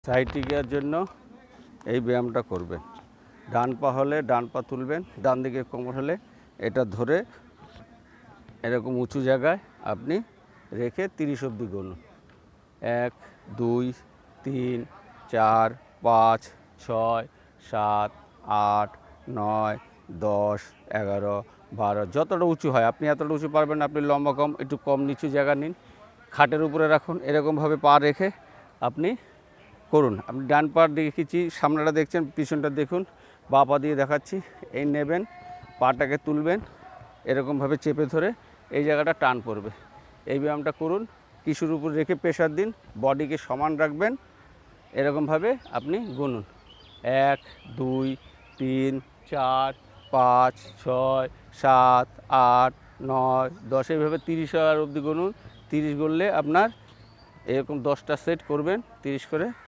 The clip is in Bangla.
সাইটিকের জন্য এই ব্যায়ামটা করবেন। ডান পা হলে ডান পা তুলবেন, ডান দিকে কোমর হলে এটা ধরে এরকম উঁচু জায়গায় আপনি রেখে 30 অবধি গুনুন। 1 2 3 4 5 6 7 8 9 10 11 12 যতটা উঁচু হয় আপনি এতটা উঁচু পারবেন না, আপনি লম্বা কম একটু কম নিচু জায়গা নিন, খাটের উপরে রাখুন, এরকমভাবে পা রেখে আপনি করুন। আপনি ডান পা দেখেছি, সামনেটা দেখছেন, পিছনটা দেখুন, বাঁ পা দিয়ে দেখাচ্ছি। এই নেবেন, পাটাকে তুলবেন, এরকমভাবে চেপে ধরে এই জায়গাটা টান পড়বে। এই ব্যায়ামটা করুন, কিছুর উপর রেখে প্রেশার দিন, বডিকে সমান রাখবেন, এরকমভাবে আপনি গুনুন। 1 2 3 4 5 6 7 8 9 10 এইভাবে 30 অবধি গুনুন। 30 গুনলে আপনার এরকম 10টা সেট করবেন 30 করে।